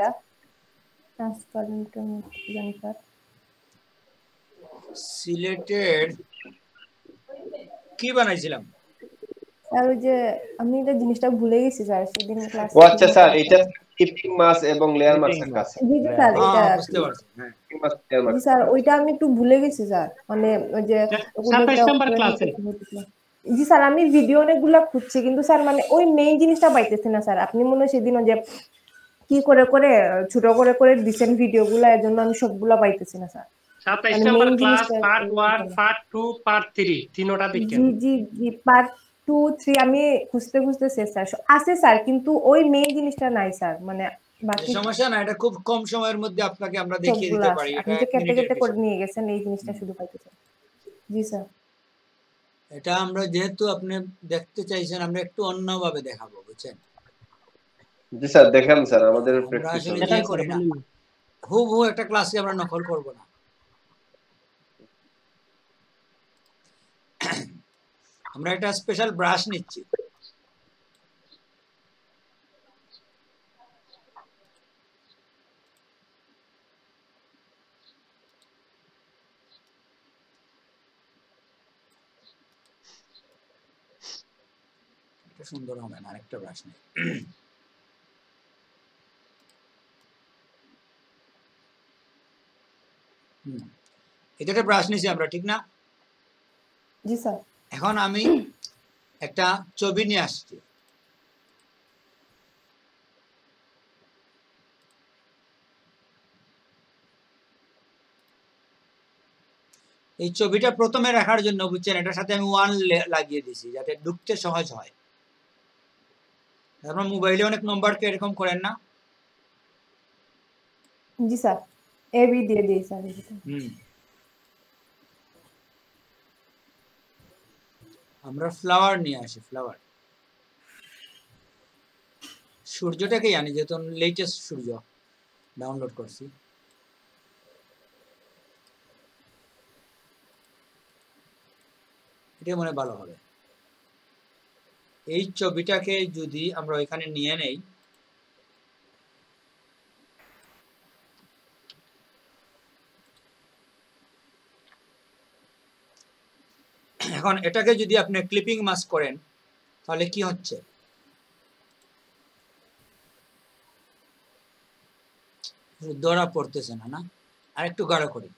এটা ট্রান্সপারেন্টের মধ্যে জানি স্যার সিলেটের কি বানাইছিলাম স্যার ওই যে আমি এটা জিনিসটা ভুলে গেছি স্যার সেদিন ক্লাসে ও আচ্ছা স্যার এটা ক্লিপিং মাছ এবং লেয়ার মাছের কাজ জি জি স্যার এটা হ্যাঁ বুঝতে পারছি হ্যাঁ ক্লিপিং মাছ লেয়ার মাছ জি স্যার ওইটা আমি একটু ভুলে গেছি স্যার মানে ওই যে 27 নাম্বার ক্লাসে জি স্যার আমি ভিডিও অনেকগুলা খুঁজছি কিন্তু স্যার মানে ওই মেইন জিনিসটা পাইতেছি না স্যার আপনি মনে হয় সেদিন যে কি করে করে ছোট করে করে দিছেন ভিডিওগুলো এর জন্য আমি সবগুলা পাইতেছি না sir 27 number class part 1 part 2 part 3 তিনটা দেখেন জি জি জি পার্ট 2 3 আমি খুঁজতে খুঁজতে শেষ স্যার আছে স্যার কিন্তু ওই মেইন জিনিসটা নাই স্যার মানে বাকি সমস্যা না এটা খুব কম সময়ের মধ্যে আপনাকে আমরা দেখিয়ে দিতে পারি আপনি যে কেটে কেটে করে নিয়ে গেছেন এই জিনিসটা শুধু পাইতেছি জি স্যার এটা আমরা যেহেতু আপনি দেখতে চাইছেন আমরা একটু অন্যভাবে দেখাবো বুঝছেন জি স্যার দেখান স্যার আমাদের প্র্যাকটিস আসলে যে করি না হুবহু একটা ক্লাসে আমরা নকল করব না আমরা একটা স্পেশাল ব্রাশ নিচ্ছি এটা সুন্দর হবে না আরেকটা ব্রাশ নেই এটা একটা ব্রাশ নিছি আমরা ঠিক না জি স্যার এখন আমি একটা ছবি নিয়ে আসছি এই ছবিটা প্রথমে রাখার জন্য বুঝছেন এটার সাথে আমি 1 লাগিয়ে দিছি যাতে ঢুকতে সহজ হয় আপনারা মোবাইলে অনেক নম্বরকে এরকম করেন না জি স্যার এবি দিয়ে দিই স্যার আমরা ফ্লাওয়ার নিয়ে আসি ফ্লাওয়ার সূর্যটাকে জানি যেহেতু লেটেস্ট সূর্য ডাউনলোড করছি এটা মনে ভালো হবে এই ছবিটাকে যদি আমরা ওইখানে নিয়ে নেই এখন এটাকে যদি আপনি ক্লিপিং মাস করেন তাহলে কি হচ্ছে ধরা পড়তেছে না না আর একটু গাঢ় করি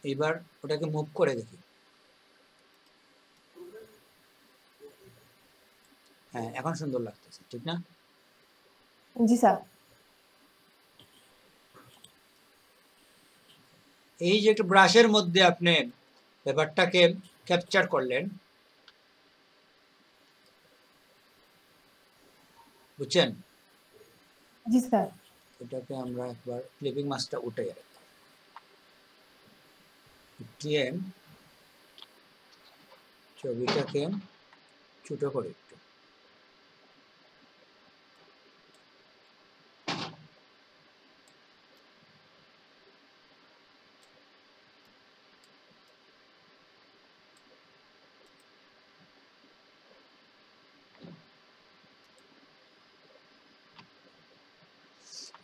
এবার ওটাকে মুভ করে দেখি হ্যাঁ এখন সুন্দর লাগতেছে ঠিক না জি স্যার এই যে একটা ব্রাশের মধ্যে আপনি ব্যাপারটাকে ক্যাপচার করলেন বুঝছেন জি স্যার এটাকে আমরা একবার ক্লিপিং মাস্কটা উঠে রাখি ছবিটাকে ছোট করে একটু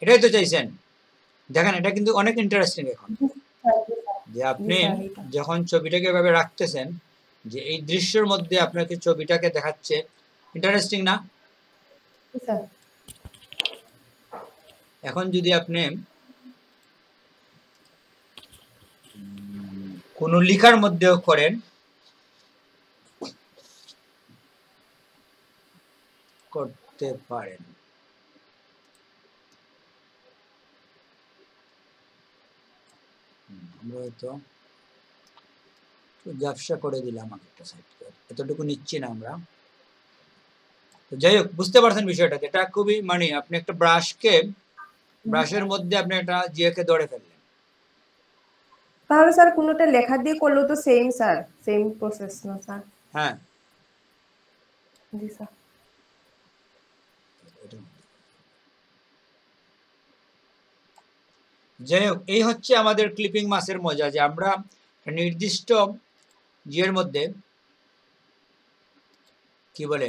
এটাই তো চাইছেন দেখেন এটা কিন্তু অনেক ইন্টারেস্টিং এখন যে আপনি যখন ছবিটাকে এভাবে রাখতেছেন যে এই দৃশ্যের মধ্যে আপনাকে ছবিটাকে দেখাচ্ছে ইন্টারেস্টিং না এখন যদি আপনি কোন লেখার মধ্যেও করেন করতে পারেন আমরা হয়তো ব্যবসা করে দিলাম একটা সাইড এতটুকু নিচ্ছি না আমরা তো যাই হোক বুঝতে পারছেন বিষয়টা এটা খুবই মানে আপনি একটা ব্রাশের মধ্যে আপনি একটা জিয়াকে ধরে ফেললেন তাহলে স্যার কোনটা লেখা দিয়ে করলেও তো সেম স্যার সেম প্রসেস না স্যার হ্যাঁ জি স্যার যাই হোক এই হচ্ছে আমাদের ক্লিপিং মাসের মজা যে আমরা একটা নির্দিষ্ট ইয়ের মধ্যে কি বলে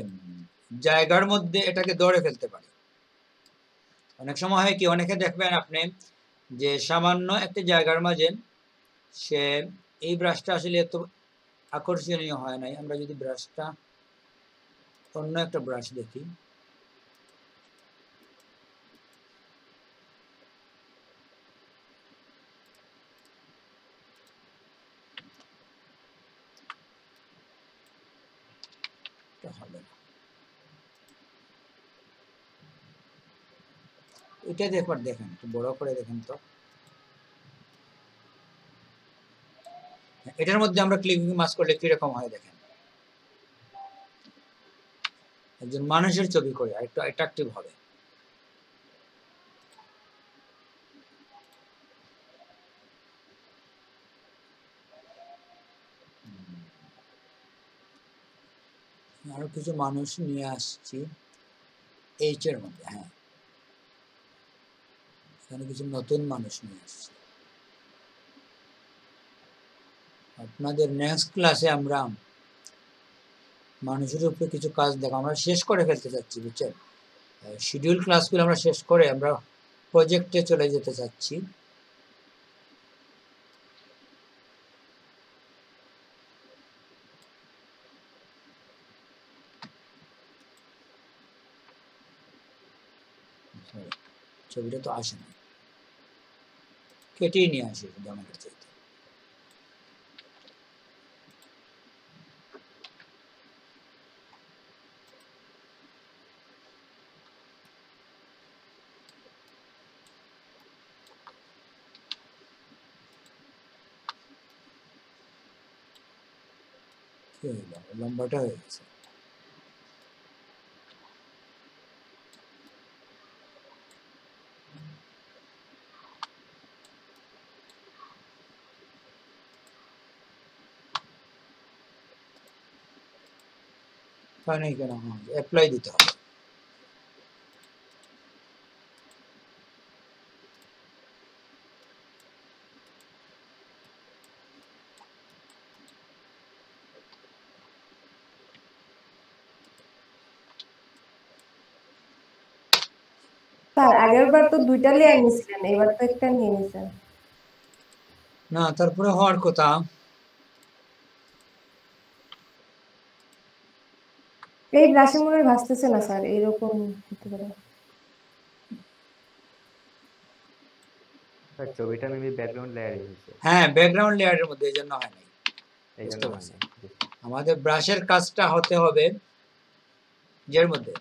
জায়গার মধ্যে এটাকে ধরে ফেলতে পারে। অনেক সময় হয় কি, অনেকে দেখবেন আপনি যে সামান্য একটা জায়গার মাঝে সে এই ব্রাশটা আসলে এত আকর্ষণীয় হয় নাই। আমরা যদি ব্রাশটা অন্য একটা ব্রাশ দেখি, হবে না, এটা একবার দেখেন, একটু বড় করে দেখেন তো। এটার মধ্যে আমরা ক্লিপিং মাস্ক করলে কিরকম হয় দেখেন, একজন মানুষের ছবি করে একটু অ্যাট্রাকটিভ হবে। আরো কিছু মানুষ নিয়ে আসছি এইচ এর মধ্যে। হ্যাঁ, এখানে কিছু নতুন মানুষ নিয়ে আসছি। আপনাদের নেক্সট ক্লাসে আমরা মানুষের উপরে কিছু কাজ দেখো, আমরা শেষ করে ফেলতে চাচ্ছি, বুঝছেন? শিডিউল ক্লাসগুলো আমরা শেষ করে আমরা প্রজেক্টে চলে যেতে চাচ্ছি। ছবিটা তো আসে না, কেটেই নিয়ে আসি আমাদের চাইতে। কি হইল, লম্বাটা হয়ে গেছে। নেই কেন, অ্যাপ্লাই দিতে হবে। স্যার আগের বার তো দুইটা লেয়ার নিয়েছিলেন, এবার তো একটা নিয়ে নিয়েছেন। না, তারপরে হওয়ার কথা। এই ব্রাশে মনে হয় ভাসতেছে না স্যার, এরকম হতে পারে। স্যার ছবিটা মেবি ব্যাকগ্রাউন্ড লেয়ারে হয়েছে। হ্যাঁ, ব্যাকগ্রাউন্ড লেয়ারের মধ্যে, এই জন্য হয় নাই। এইজন্য হয় নাই। আমাদের ব্রাশের কাজটা হতে হবে যের মধ্যে,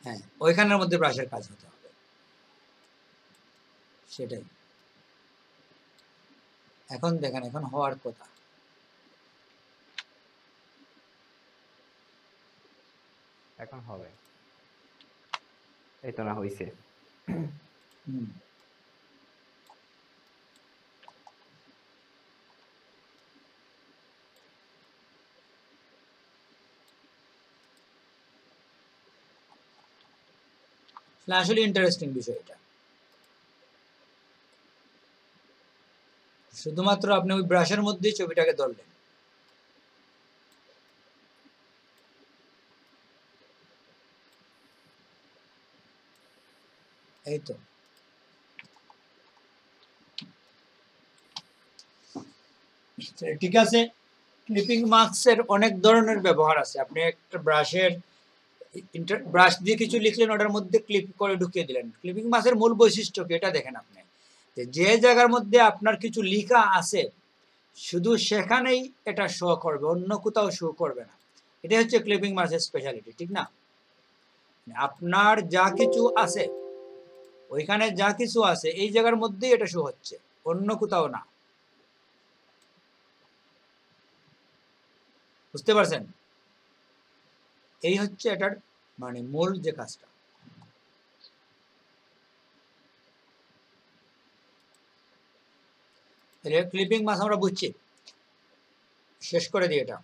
হ্যাঁ ওইখানের মধ্যে ব্রাশের কাজ হতে হবে, সেটাই। এখন দেখেন, এখন হওয়ার কথা। এখন হবে, এই তো না হইছে। আসলে ইন্টারেস্টিং বিষয় এটা। শুধুমাত্র আপনি ওই ব্রাশের মধ্যেই ছবিটাকে ধরলেন, এই তো। ঠিক আছে, ক্লিপিং মাস্কের অনেক ধরনের ব্যবহার আছে। আপনি একটা ব্রাশ দিয়ে কিছু লিখলেন, ওটার মধ্যে ক্লিপ করে ঢুকিয়ে দিলেন। ক্লিপিং মাস্কের মূল বৈশিষ্ট্য কি এটা দেখেন আপনি, যে জায়গার মধ্যে আপনার কিছু লেখা আছে শুধু সেখানেই এটা শো করবে, অন্য কোথাও শো করবে না। এটা হচ্ছে ক্লিপিং মাস্কের স্পেশালিটি, ঠিক না? আপনার যা কিছু আছে ওইখানে, যা কিছু আছে এই জায়গার মধ্যেই এটা শো হচ্ছে, অন্য কোথাও না। বুঝতে পারছেন? এই হচ্ছে এটার মানে মূল যে কাজটা। ক্লিপিং মাস্ক আমরা বুঝছি, শেষ করে দিই এটা।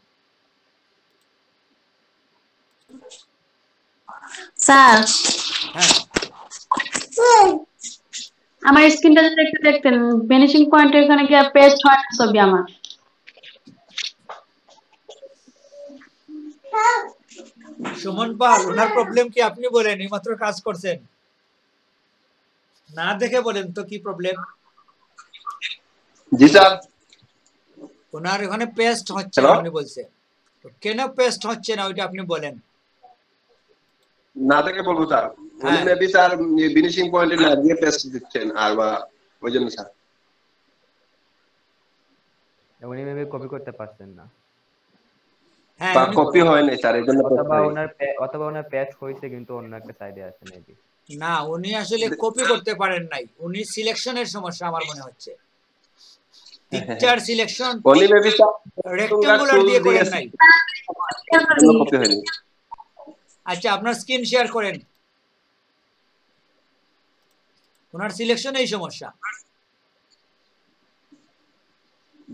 স্যার হ্যাঁ আমার স্ক্রিনটা যদি একটু দেখতেন, ভ্যানিশিং পয়েন্টের এখানে গিয়ে পেস্ট হয় না ছবি আমার। সুমন পাল, ওনার প্রবলেম কি আপনি বলেন, এইমাত্র কাজ করছেন, না দেখে বলেন তো কি প্রবলেম। জি স্যার। ওনার এখানে পেস্ট হচ্ছে না হ্যালো, উনি বলছে, তো কেন পেস্ট হচ্ছে না ওইটা আপনি বলেন। না থেকে বলবো স্যার, উনি হ্যাঁ মেবি স্যার ফিনিশিং পয়েন্টে না দিয়ে টেস্ট দিচ্ছেন আর বা ওই জন্য স্যার। উনি মেবি কপি করতে পারছেন না, হ্যাঁ বা উনি কপি হয় নাই স্যার, এই জন্য অথবা ওনার পেস্ট হয়েছে কিন্তু অন্য একটা সাইডে আছে মেবি। না, উনি আসলে কপি করতে পারেন নাই, উনি সিলেকশনের সমস্যা আমার মনে হচ্ছে, পিকচার সিলেকশন উনি মেবি স্যার রেক্টাঙ্গুলার টুল দিয়ে করেন দিয়েছে, নাই। কপি হয়নি। আচ্ছা আপনার স্ক্রিন শেয়ার করেন, ওনার সিলেকশনে এই সমস্যা।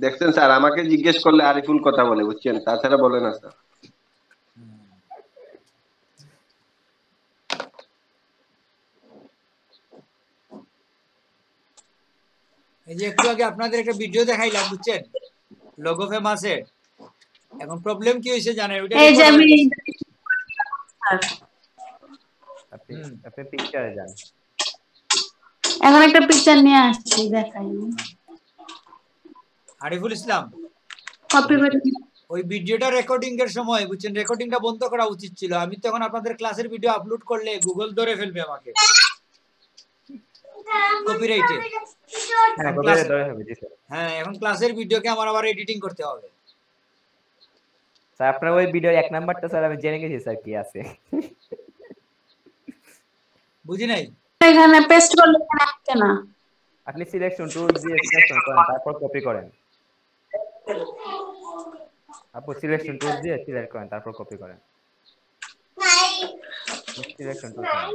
দেখছেন স্যার, আমাকে জিজ্ঞেস করলে আরিফুল কথা বলে, বুঝছেন, তাছাড়া বলে না স্যার। এই যে একটু আগে আপনাদের একটা ভিডিও দেখাইলাম, বুঝছেন, লোগো ফেমাসের, এখন প্রবলেম কি হয়েছে জানেন, ওইটা এই যে রেকর্ড আমি হয়ে গেছে। আপনি পিকচারে যান। এখন একটা পিকচার নিয়ে আসছি, দেখাই। আরিফুল ইসলাম, কপি করে ওই ভিডিওটা রেকর্ডিং এর সময়, বুঝছেন, রেকর্ডিংটা বন্ধ করা উচিত ছিল। আমি তো এখন আপনাদের ক্লাসের ভিডিও আপলোড করলে গুগল ধরে ফেলবে আমাকে কপিরাইটে। হ্যাঁ, কপিরাইট ধরে হবে। জি স্যার। হ্যাঁ, এখন ক্লাসের ভিডিওকে আমার আবার এডিটিং করতে হবে। স্যার আপনার ওই ভিডিও 1 নাম্বারটা স্যার আমি জেনে গেছি স্যার কি আছে। বুঝি নাই। এখানে পেস্ট করলে এখানে আসছে না। আপনি সিলেকশন টুল দিয়ে সিলেকশন করেন, তারপর কপি করেন। আপনি সিলেকশন টুল দিয়ে সিলেক্ট করেন, তারপর কপি করেন। সিলেকশন টুল করেন,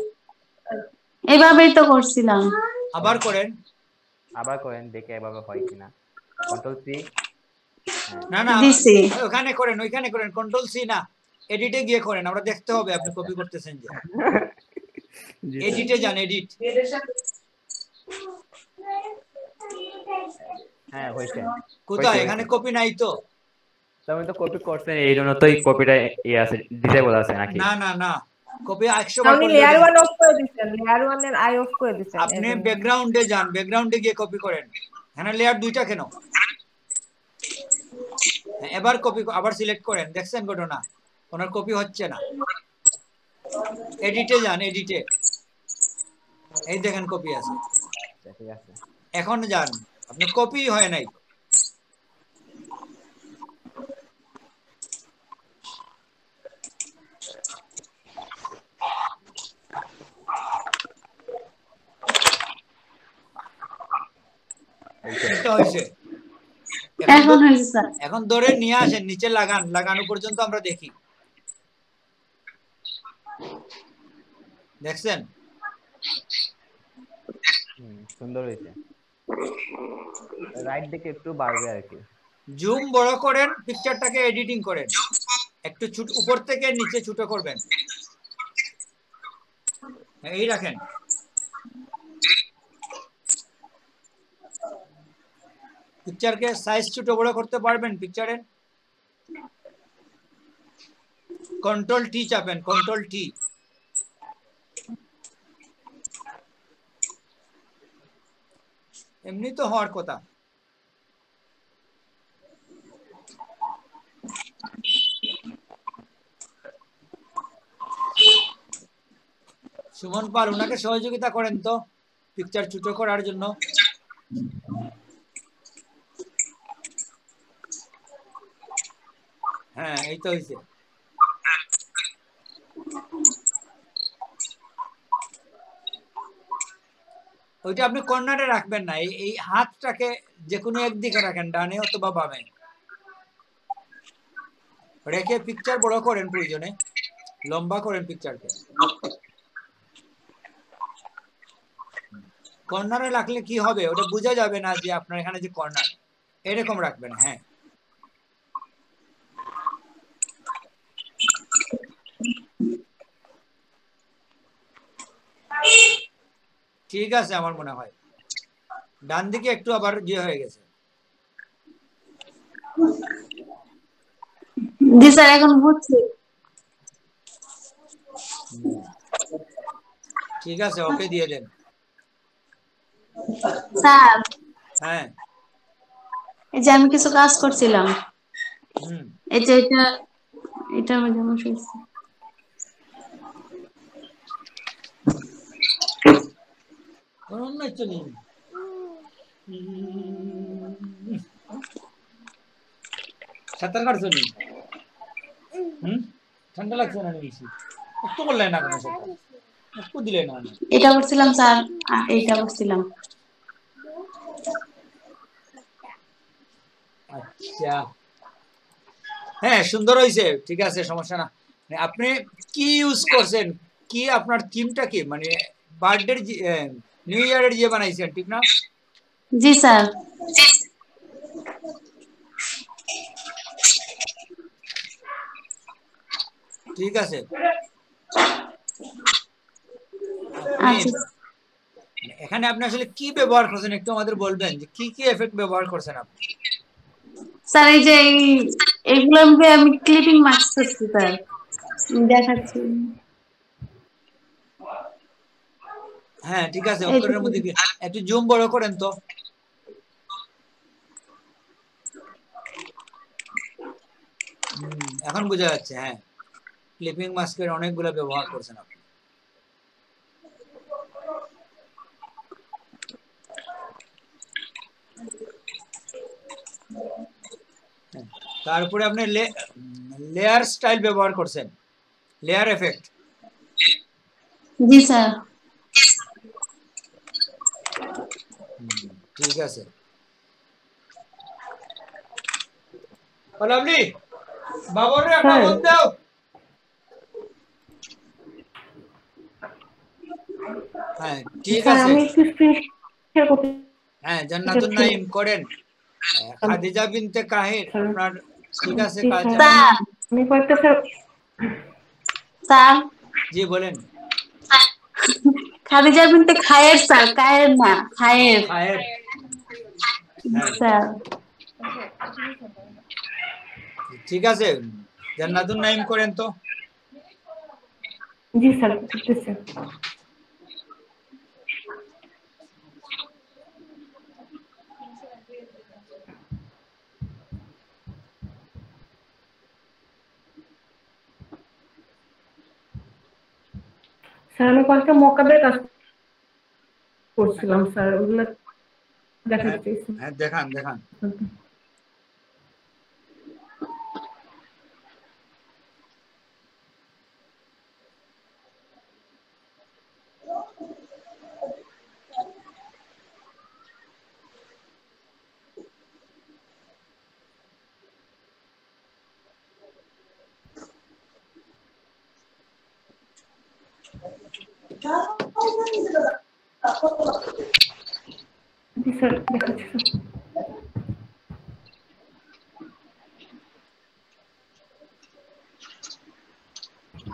এইভাবেই তো করছিলাম। আবার করেন। আবার করেন, দেখে এভাবে হয় কিনা। Control C. না না, দিছি। ওখানে করেন, ওইখানে করেন, কন্ট্রোল সি না, এডিটে গিয়ে করেন, আমরা দেখতে হবে আপনি কপি করতেছেন যে। এডিটে যান, এডিট। হ্যাঁ হইছে। কোথায়, এখানে কপি নাই তো। তুমি তো কপি করছেন, এই জন্য তো এই কপিটা আছে, ডিসেবল আছে নাকি? না না না, কপি 100 বার উনি করলে লেয়ার 1 অফ করে দিবেন, লেয়ার 1 এর আই অফ করে দিবেন। আপনি ব্যাকগ্রাউন্ডে যান, ব্যাকগ্রাউন্ডে গিয়ে কপি করেন। এখানে লেয়ার দুইটা কেন? এবার কপি, আবার সিলেক্ট করেন, দেখছেন ঘটনা, ওনার কপি হচ্ছে না। এডিটে যান, এডিটে, এই দেখেন কপি আছে। ঠিক আছে, এখন যান, আপনার কপি হয় নাই। এখন হয়েছে স্যার। এখন ধরে নিয়ে আসেন, নিচে লাগান, লাগানো পর্যন্ত আমরা দেখি। দেখছেন সুন্দর হয়েছে। রাইট দিকে একটু বাড়বে আর কি। জুম বড় করেন, পিকচারটাকে এডিটিং করেন, একটু ছোট, উপর থেকে নিচে ছোট করবেন, এই রাখেন। পিকচারকে সাইজ ছোট বড় করতে পারবেন পিকচারের? Control T চাপেন, control T. এমনি তো হওয়ার কথা। সুমন পাল, ওনাকে সহযোগিতা করেন তো পিকচার ছোট করার জন্য। হ্যাঁ, এই তো হয়েছে। ওইটা আপনি কর্নারে রাখবেন না, এই হাতটাকে যে কোনো একদিকে রাখেন, ডানে অথবা বামে রেখে পিকচার বড় করেন, প্রয়োজনে লম্বা করেন পিকচারকে। কর্নারে রাখলে কি হবে, ওটা বোঝা যাবে না যে আপনার এখানে যে কর্নার, এরকম রাখবেন। হ্যাঁ, ঠিক আছে আমার মনে হয়। ডান দিকে একটু আবার হয়ে গেছে। জি স্যার এখন বুঝছি। ঠিক আছে, ওকে দিয়ে দেন। স্যার হ্যাঁ এই যে আমি কিছু কাজ করছিলাম, হুম এই যে এটা মধ্যে আমার হয়েছে। অন্য ইচ্ছে নেই। সাঁতার কাটছো নি? ঠান্ডা লাগছে না বেশি? একটু করলে না কেন সেটা? একটু দিলে না? এটা করছিলাম স্যার, এইটা করছিলাম। আচ্ছা হ্যাঁ সুন্দর হয়েছে, ঠিক আছে, সমস্যা না। আপনি কি ইউজ করছেন, কি আপনার থিমটা কি, মানে বার্থডে নিউ ইয়ারের যে বানাইছেন ঠিক না? জি স্যার। ঠিক আছে, আচ্ছা এখানে আপনি আসলে কি ব্যবহার করছেন একটু আমাদের বলবেন, যে কি কি এফেক্ট ব্যবহার করছেন আপনি? স্যার এই যে এইগুলো আমি ক্লিপিং মার্কস করছি স্যার, দেখাচ্ছি। হ্যাঁ ঠিক আছে, অক্ষরের মধ্যে একটু জুম বড় করেন তো। এখন বোঝা যাচ্ছে। হ্যাঁ ক্লিপিং মাস্কের অনেকগুলো ব্যবহার করছেন আপনি। তারপরে আপনি লেয়ার স্টাইল ব্যবহার করছেন, লেয়ার এফেক্ট। জি স্যার। ঠিক আছে, লাভলি বাবরে বাবর দাও। হ্যাঁ ঠিক আছে, আমি একটু স্ক্রিন শেয়ার করতে। হ্যাঁ জান্নাতুন নাইম করেন, খাদিজা বিনতে কাহির আপনার, ঠিক আছে কাজ। স্যার আমি কয়েকটা স্যার। স্যার জি বলেন। খাদিজা বিনতে খায়ের স্যার, কায়ের না, খায়ের। খায়ের স্যার ঠিক আছে, জান্নাতুন নাইম করেন তো। জি স্যার করতেছি। স্যার আমি কয়েকটা মকাবের কাজ করছিলাম স্যার, ওগুলো দেখাতে চাইছি। হ্যাঁ দেখান দেখান। জি স্যার দেখাচ্ছি স্যার।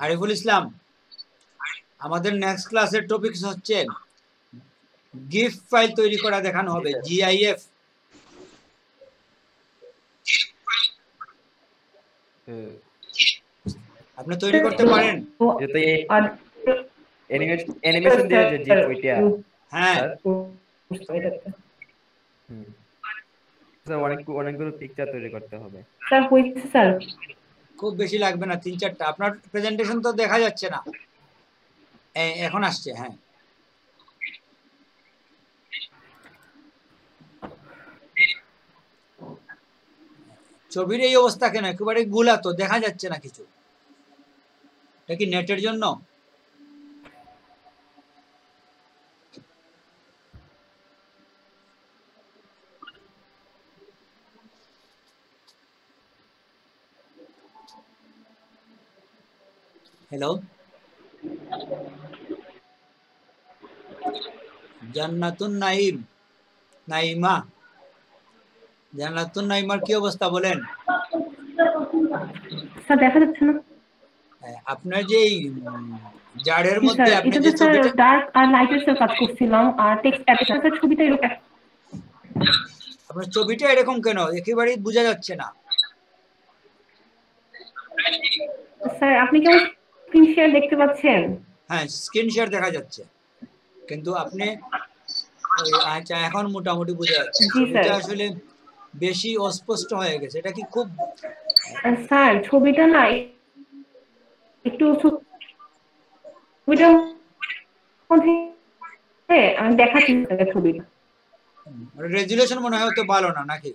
আরিফুল ইসলাম, আমাদের নেক্সট ক্লাসের টপিক হচ্ছে গিফ ফাইল তৈরি করা দেখানো হবে, জিআইএফ। আপনি তৈরি করতে পারেন? যেটা অ্যানিমেশন দিয়ে যে জিপ ওইটা। হ্যাঁ স্যার অনেকগুলো পিকচার তৈরি করতে হবে স্যার। হয়েছে স্যার, খুব বেশি লাগবে না, 3-4টা। আপনার প্রেজেন্টেশন তো দেখা যাচ্ছে না, এখন আসছে। হ্যাঁ ছবির এই অবস্থা কেন, একেবারে গুলা তো দেখা যাচ্ছে না কিছু, এটা কি নেটের জন্য? হ্যালো জান্নাতুন নাইম, নাইমা, জান্নাতুন নাইমার কি অবস্থা বলেন? স্যার দেখা যাচ্ছে না। আপনার যে জারের মধ্যে আপনি যে স্যার ছবিটা, ডার্ক আর লাইটের সাথে কাজ করছিলাম, আর টেক্সট অ্যাপের সাথে ছবিটা এরকম আপনার ছবিটা এরকম কেন, একেবারেই বোঝা যাচ্ছে না। স্যার আপনি কি আমার স্ক্রিন শেয়ার দেখতে পাচ্ছেন? হ্যাঁ, স্ক্রিন শেয়ার দেখা যাচ্ছে, কিন্তু আপনি আচ্ছা এখন মোটামুটি বোঝা যাচ্ছে। জি ছবিটা স্যার। আসলে বেশি অস্পষ্ট হয়ে গেছে, এটা কি খুব স্যার ছবিটা না একটু ছবিটার মধ্যে আমি দেখাচ্ছি ছবিটা। রেজুলেশন মনে হয় তো ভালো না নাকি?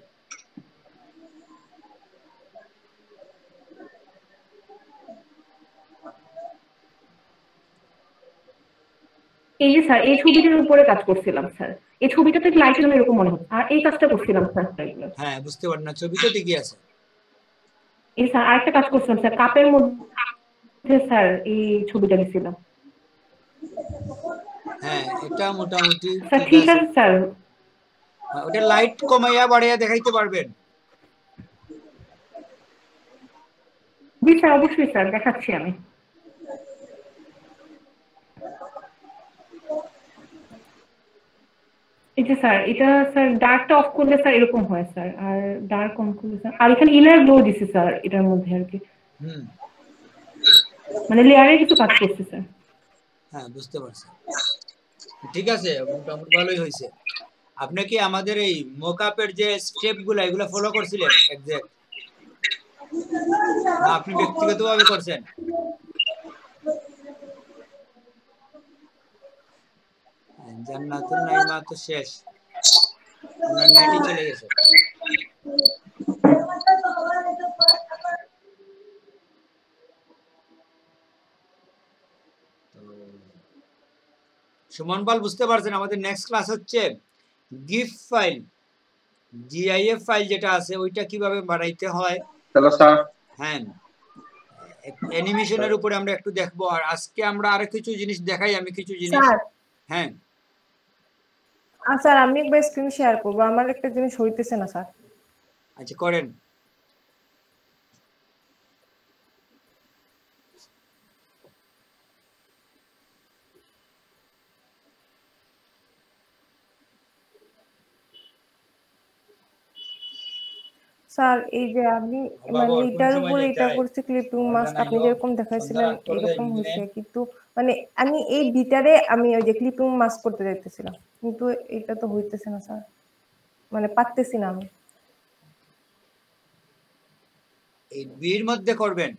এই যে স্যার এই ছবিটার উপরে কাজ করছিলাম স্যার, এই ছবিটাতে লাইটের জন্য এরকম মনে হচ্ছে, আর এই কাজটা করছিলাম স্যার। হ্যাঁ বুঝতে পারি না, ছবি তো ঠিকই আছে। এই স্যার আরেকটা কাজ করছিলাম স্যার, কাপের মধ্যে স্যার এই ছবিটা দিছিলাম। হ্যাঁ এটা মোটামুটি স্যার ঠিক ঠিক আছে। আছে স্যার। ওটা লাইট কমাইয়া বাড়াইয়া দেখাইতে পারবেন? জি স্যার অবশ্যই স্যার দেখাচ্ছি আমি। এই যে স্যার এটা স্যার ডার্কটা অফ করলে স্যার এরকম হয় স্যার, আর ডার্ক অন করলে স্যার, আর এখানে ইনার গ্লো দিছি স্যার এটার মধ্যে আর কি, হুম মানে লেয়ারে কিছু কাজ করছে স্যার। হ্যাঁ বুঝতে পারছি, ঠিক আছে, মোটামুটি ভালোই হয়েছে। আপনি কি আমাদের এই মোকআপের যে স্টেপ গুলা এগুলো ফলো করছিলেন এক্সাক্ট, না আপনি ব্যক্তিগতভাবে করছেন? জান্নাতুন নাইমা তো শেষ, ওনার নেটই চলে গেছে। সুমন পাল বুঝতে পারছেন, আমাদের নেক্সট ক্লাস হচ্ছে গিফ ফাইল, জিআইএফ ফাইল যেটা আছে ওইটা কিভাবে বানাইতে হয়। Hello sir. হ্যাঁ অ্যানিমেশনের উপরে আমরা একটু দেখবো, আর আজকে আমরা আরো কিছু জিনিস দেখাই, আমি কিছু জিনিস। স্যার হ্যাঁ স্যার আমি একবার স্ক্রিন শেয়ার করবো, আমার একটা জিনিস হইতেছে না স্যার। আচ্ছা করেন। স্যার এই যে আমি মানে বাবা, কোন এটার সময় উপরে যেতে এটা হয়? করছি ক্লিপিং আমার মাস্ক, জানাইও, আপনি যেরকম সন্ধ্যা দেখাইছিলেন রাত করে এরকম যাই হয়েছে, দিনে। কিন্তু মানে আমি এই ভিতরে আমি ওই যে ক্লিপিং মাস্ক করতে যাইতেছিলাম, কিন্তু এটা তো হইতেছে না স্যার, মানে পারতেছি না আমি। এই বির মধ্যে করবেন।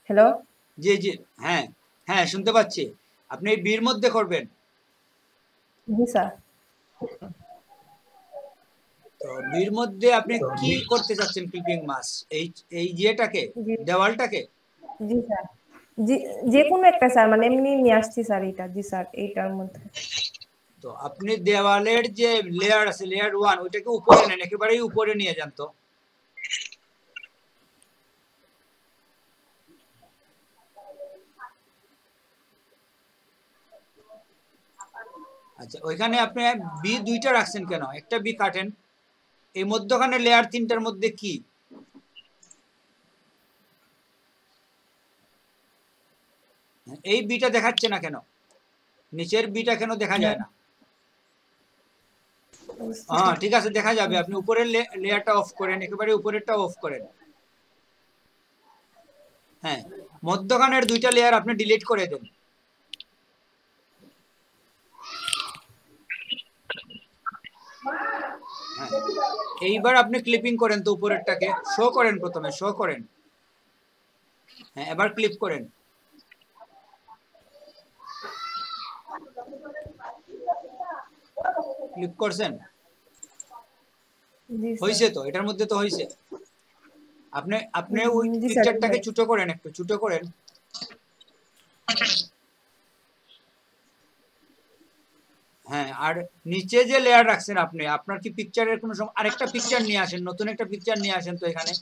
হ্যালো জি জি, হ্যাঁ হ্যাঁ শুনতে পাচ্ছি, আপনি এই বির মধ্যে করবেন। জি স্যার। তো বির মধ্যে আপনি কি করতে চাচ্ছেন? ক্লিপিং মাস এই এই যেটাকে জি দেওয়ালটাকে? জি স্যার, জি যে কোনো একটা স্যার, মানে এমনি নিয়ে আসছি স্যার এটা। জি স্যার এইটার মধ্যে। তো আপনি দেওয়ালের যে লেয়ার আছে লেয়ার 1 ওইটাকে উপরে নেন, একেবারেই উপরে নিয়ে যান। তো আচ্ছা ওইখানে আপনি বি দুইটা রাখছেন কেন? একটা বি কাটেন। এই মধ্যখানে লেয়ার তিনটার মধ্যে কি এই বিটা দেখাচ্ছে না কেন? নিচের বিটা কেন দেখা যায় না? হ্যাঁ ঠিক আছে দেখা যাবে, আপনি উপরের লেয়ারটা অফ করেন, একেবারে উপরেরটা অফ করেন। হ্যাঁ মধ্যখানের দুইটা লেয়ার আপনি ডিলিট করে দেন। হ্যাঁ এইবার আপনি ক্লিপিং করেন, তো উপরেরটাকে শো করেন, প্রথমে শো করেন। হ্যাঁ এবার ক্লিপ করেন। ক্লিক করছেন? হইছে তো, এটার মধ্যে তো হইছে। আপনি আপনি ওই পিকচারটাকে ছোট করেন, একটু ছোট করেন। হ্যাঁ আর নিচে যে লেয়ার রাখছেন আপনি, আপনার কি পিকচারের কোনো আরেকটা পিকচার নিয়ে আসেন, নতুন একটা পিকচার নিয়ে আসেন তো এখানে।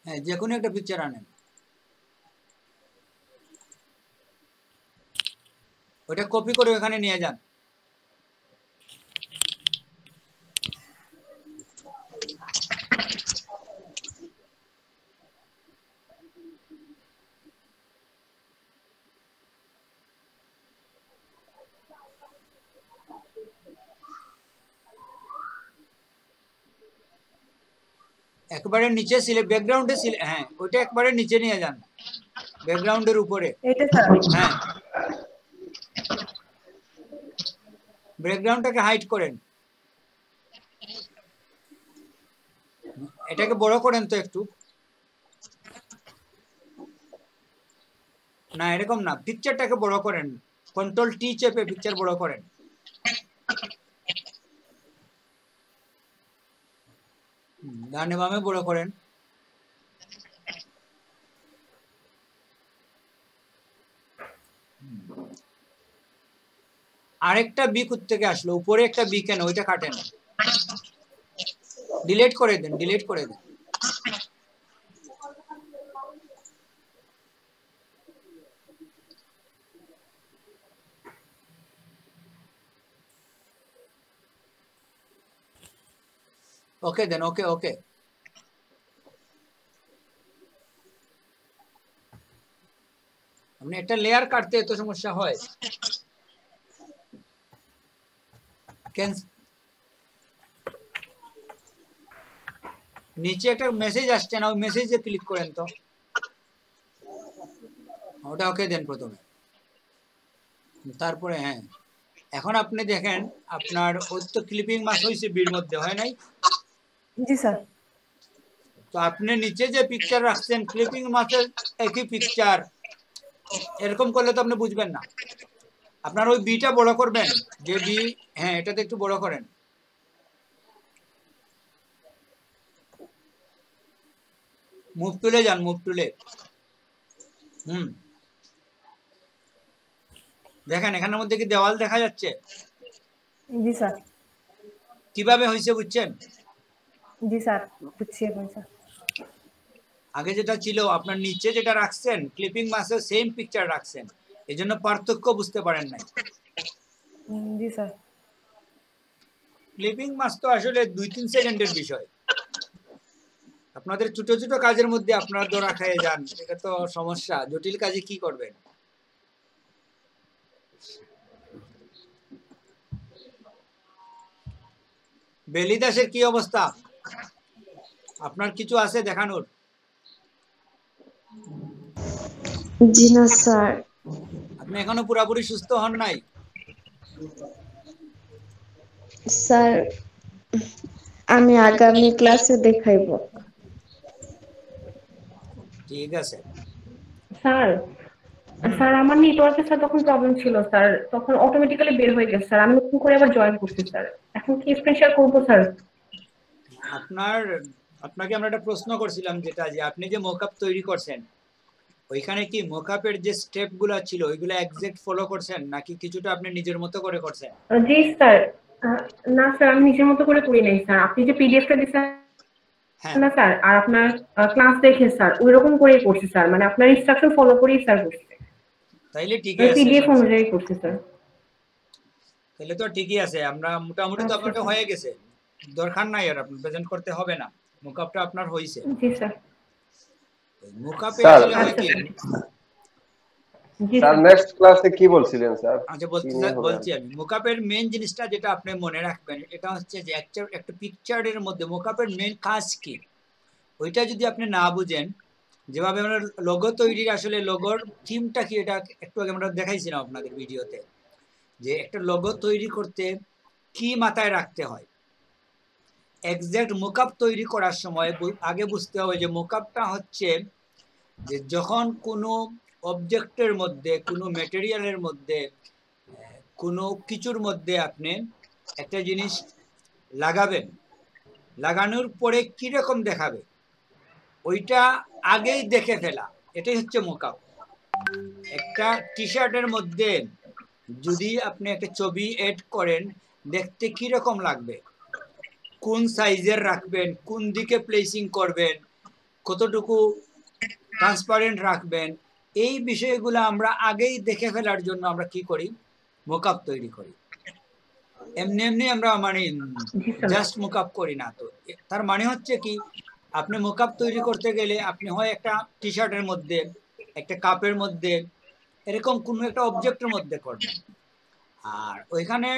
হ্যাঁ যে কোনো একটা পিকচার আনেন, ওটা কপি করে ওখানে নিয়ে যান। একবারে নিচে ব্যাকগ্রাউন্ডে হ্যাঁ ওইটা একবারে নিচে নিয়ে যান, ব্যাকগ্রাউন্ডের উপরে। এটা স্যার হ্যাঁ ব্যাকগ্রাউন্ডটাকে হাইড করেন, এটাকে বড় করেন তো একটু। না এরকম না, পিকচারটাকে বড় করেন, কন্ট্রোল টি চেপে পিকচার বড় করেন। ডানে বামে বড় করেন। আরেকটা বি থেকে আসলো, উপরে একটা বি কেন, ওইটা কাটেন, ডিলিট করে দেন, ডিলিট করে দেন। ওকে দেন, ওকে ওকে। আপনি একটা লেয়ার কাটতে এত সমস্যা হয়? নিচে একটা মেসেজ আসছে না, ওই মেসেজে ক্লিক করেন তো, ওটা ওকে দেন প্রথমে, তারপরে হ্যাঁ। এখন আপনি দেখেন আপনার ওই তো ক্লিপিং মাস হয়েছে বির মধ্যে, হয় নাই? জি স্যার। তো আপনি নিচে যে পিকচার রাখছেন ক্লিপিং মাসের একই পিকচার, এরকম করলে তো আপনি বুঝবেন না। আপনার ওই বিটা বড় করবেন, যে বি, হ্যাঁ এটাতে একটু বড় করেন। মুভ টুলে যান, মুভ টুলে। দেখেন এখানের মধ্যে কি দেওয়াল দেখা যাচ্ছে? জি স্যার। কিভাবে হয়েছে বুঝছেন? জি স্যার বুঝছি এখন স্যার। আগে যেটা ছিল আপনার নিচে যেটা রাখছেন ক্লিপিং মাসের সেম পিকচার রাখছেন, এজন্য পার্থক্য বুঝতে পারেন নাই। জি স্যার। ক্লিপিং মাস তো আসলে 2-3 সেকেন্ডের বিষয়। আপনাদের ছোট ছোট কাজের মধ্যে আপনারা ধরা খেয়ে যান, এটা তো সমস্যা। জটিল কাজে কি করবেন? বেলি দাসের কি অবস্থা? আপনার কিছু আছে দেখানোর? জি না স্যার। আপনি এখনো পুরোপুরি সুস্থ হন নাই? স্যার আমি আগামী ক্লাসে দেখাইব। ঠিক আছে স্যার। স্যার আমার নেটওয়ার্কে স্যার তখন প্রবলেম ছিল স্যার, তখন অটোমেটিক্যালি বের হয়ে গেছে স্যার, আমি নতুন করে আবার জয়েন করছি স্যার। এখন কি স্ক্রিন শেয়ার করবো স্যার? আপনাকে আমরা একটা প্রশ্ন করছিলাম, যেটা যে আপনি যে মকআপ তৈরি করছেন ওইখানে কি মকআপের যে স্টেপ গুলা ছিল ওইগুলো এক্সাক্ট ফলো করছেন নাকি কিছুটা আপনি নিজের মতো করে করছেন? জি স্যার। না স্যার আমি নিজের মতো করে করি নাই স্যার, আপনি যে পিডিএফটা দিচ্ছেন না স্যার, আর আপনার ক্লাস দেখে স্যার ওইরকম করেই করছি স্যার, মানে আপনার ইনস্ট্রাকশন ফলো করেই স্যার করছি। তাইলে ঠিকই আছে, পিডিএফ অনুযায়ী করছি স্যার। তাহলে তো ঠিকই আছে। আমরা মোটামুটি তো আপনারটা হয়ে গেছে, দরকার নাই আর আপনি প্রেজেন্ট করতে হবে না, মকআপটা আপনার হইছে। জি স্যার। মকআপে স্যার, আসলে হয় কি? জি স্যার নেক্সট ক্লাসে কি বলছিলেন স্যার? আচ্ছা বলছি আমি, মকআপের মেইন জিনিসটা যেটা আপনি মনে রাখবেন এটা হচ্ছে যে একটা পিকচারের মধ্যে মকআপের মেইন কাজ কি, ওইটা যদি আপনি না বুঝেন, যেভাবে আমরা লোগো তৈরির আসলে লোগোর থিমটা কি এটা একটু আগে আমরা দেখাইছিলাম আপনাদের ভিডিওতে, যে একটা লোগো তৈরি করতে কি মাথায় রাখতে হয়। এক্সাক্ট মকআপ তৈরি করার সময় আগে বুঝতে হবে যে মকআপটা হচ্ছে যে যখন কোনো অবজেক্টের মধ্যে, কোনো ম্যাটেরিয়ালের মধ্যে, কোনো কিছুর মধ্যে আপনি একটা জিনিস লাগাবেন, লাগানোর পরে কিরকম দেখাবে ওইটা আগেই দেখে ফেলা, এটাই হচ্ছে মকআপ। একটা টি শার্টের মধ্যে যদি আপনি একটা ছবি এড করেন, দেখতে কিরকম লাগবে, কোন সাইজের রাখবেন, কোন দিকে প্লেসিং করবেন, কতটুকু ট্রান্সপারেন্ট রাখবেন, এই বিষয়গুলো আমরা আগেই দেখে ফেলার জন্য আমরা কি করি, মকআপ তৈরি করি। এমনি এমনি আমরা মানে জাস্ট মকআপ করি না। তো তার মানে হচ্ছে কি, আপনি মকআপ তৈরি করতে গেলে আপনি হয় একটা টি শার্টের মধ্যে, একটা কাপের মধ্যে, এরকম কোনো একটা অবজেক্টের মধ্যে করবেন। আর ওইখানে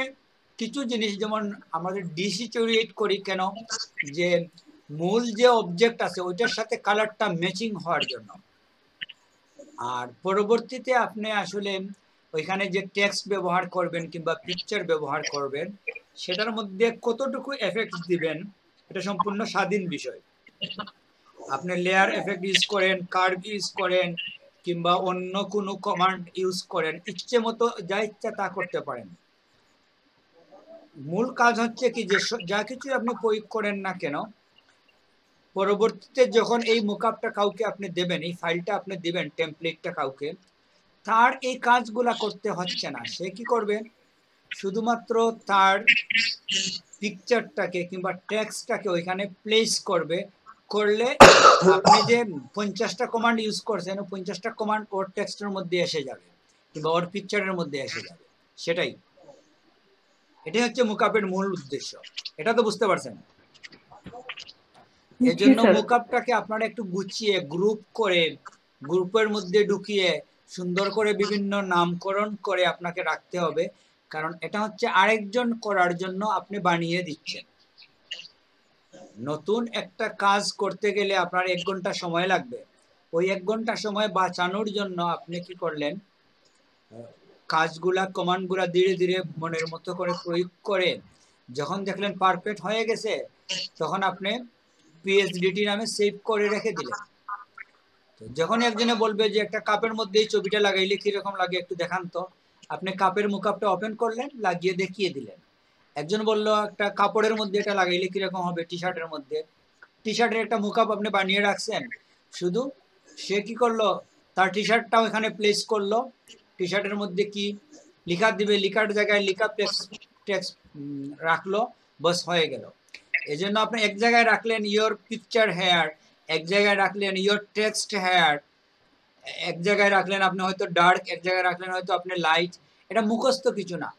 কিছু জিনিস যেমন আমাদের ডিসিচুয়েট করি কেন, যে মূল যে অবজেক্ট আছে ওইটার সাথে কালারটা ম্যাচিং হওয়ার জন্য। আর পরবর্তীতে আপনি আসলে ওইখানে যে টেক্সট ব্যবহার করবেন কিংবা পিকচার ব্যবহার করবেন সেটার মধ্যে কতটুকু এফেক্ট দিবেন এটা সম্পূর্ণ স্বাধীন বিষয়। আপনি লেয়ার এফেক্ট ইউজ করেন, কার্ভ ইউজ করেন কিংবা অন্য কোনো কমান্ড ইউজ করেন, ইচ্ছে মতো যা ইচ্ছা তা করতে পারেন। মূল কাজ হচ্ছে কি যে যা কিছু আপনি প্রয়োগ করেন না কেন পরবর্তীতে যখন এই মুকআপটা কাউকে আপনি দেবেন, এই ফাইলটা আপনি দিবেন টেমপ্লেটটা কাউকে, তার এই কাজগুলা করতে হচ্ছে না। সে কি করবে, শুধুমাত্র তার পিকচারটাকে কিংবা টেক্সটটাকে ওইখানে প্লেস করবে, করলে আপনি যে 50টা কমান্ড ইউজ করছেন 50টা কমান্ড ওর টেক্সটের মধ্যে এসে যাবে কিংবা ওর পিকচারের মধ্যে এসে যাবে। সেটাই, এটাই হচ্ছে মুকআপের মূল উদ্দেশ্য। এটা তো বুঝতে পারছেন? এর জন্য মুকআপটাকে আপনারা একটু গুছিয়ে গ্রুপ করে, গ্রুপের মধ্যে ঢুকিয়ে সুন্দর করে বিভিন্ন নামকরণ করে আপনাকে রাখতে হবে, কারণ এটা হচ্ছে আরেকজন করার জন্য আপনি বানিয়ে দিচ্ছেন। নতুন একটা কাজ করতে গেলে আপনার 1 ঘন্টা সময় লাগবে, ওই 1 ঘন্টা সময় বাঁচানোর জন্য আপনি কি করলেন, কাজগুলা কমান্ডগুলা ধীরে ধীরে মনের মতো করে প্রয়োগ করে যখন দেখলেন পারফেক্ট হয়ে গেছে তখন আপনি PhDT নামে সেভ করে রেখে দিলেন। তো যখন একজনে বলবে যে একটা কাপের মধ্যে এই ছবিটা লাগাইলে কিরকম লাগে একটু দেখান তো, আপনি কাপের মুকআপটা ওপেন করলেন, লাগিয়ে দেখিয়ে দিলেন। একজন বললো একটা কাপড়ের মধ্যে এটা লাগাইলে কিরকম হবে, টি শার্টের মধ্যে, টি শার্টের একটা মুকআপ আপনি বানিয়ে রাখছেন, শুধু সে কি করলো তার টি শার্টটাও এখানে প্লেস করলো, টি শার্টের মধ্যে কি লিখা দিবে, লিখার জায়গায় লিখা টেক্সট রাখলো, বাস হয়ে গেল। এই জন্য আপনি এক জায়গায় রাখলেন ইয়োর পিকচার হেয়ার, এক জায়গায় রাখলেন ইয়োর টেক্সট হেয়ার, এক জায়গায় রাখলেন আপনি হয়তো ডার্ক, এক জায়গায় রাখলেন হয়তো আপনি লাইট। এটা মুখস্থ কিছু না,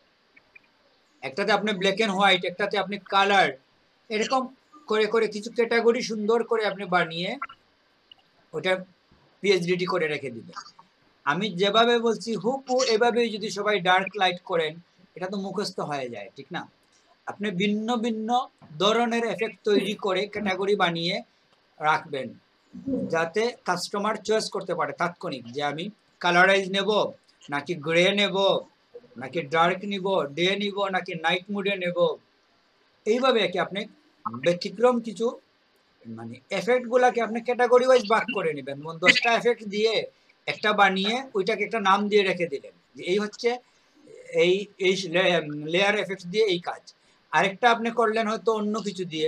একটাতে আপনি ব্ল্যাক এন্ড হোয়াইট, একটাতে আপনি কালার, এরকম করে করে কিছু ক্যাটাগরি সুন্দর করে আপনি বানিয়ে ওটা PhDT করে রেখে দিবেন। আমি যেভাবে বলছি হুবহু এভাবেই যদি সবাই ডার্ক লাইট করেন এটা তো মুখস্থ হয়ে যায়, ঠিক না? আপনি ভিন্ন ভিন্ন ধরনের এফেক্ট তৈরি করে ক্যাটাগরি বানিয়ে রাখবেন যাতে কাস্টমার চয়েস করতে পারে তাৎক্ষণিক যে আমি কালারাইজ নেব নাকি গ্রে নেব নাকি ডার্ক নিব, ডে নিব নাকি নাইট মুডে নেব। এইভাবে কি আপনি ব্যতিক্রম কিছু মানে এফেক্ট গুলাকে আপনি ক্যাটাগরি ওয়াইজ ভাগ করে নেবেন। 10টা এফেক্ট দিয়ে একটা বানিয়ে ওইটাকে একটা নাম দিয়ে রেখে দিলেন যে এই হচ্ছে এই এই লেয়ার এফেক্ট দিয়ে এই কাজ। আরেকটা আপনি করলেন হয়তো অন্য কিছু দিয়ে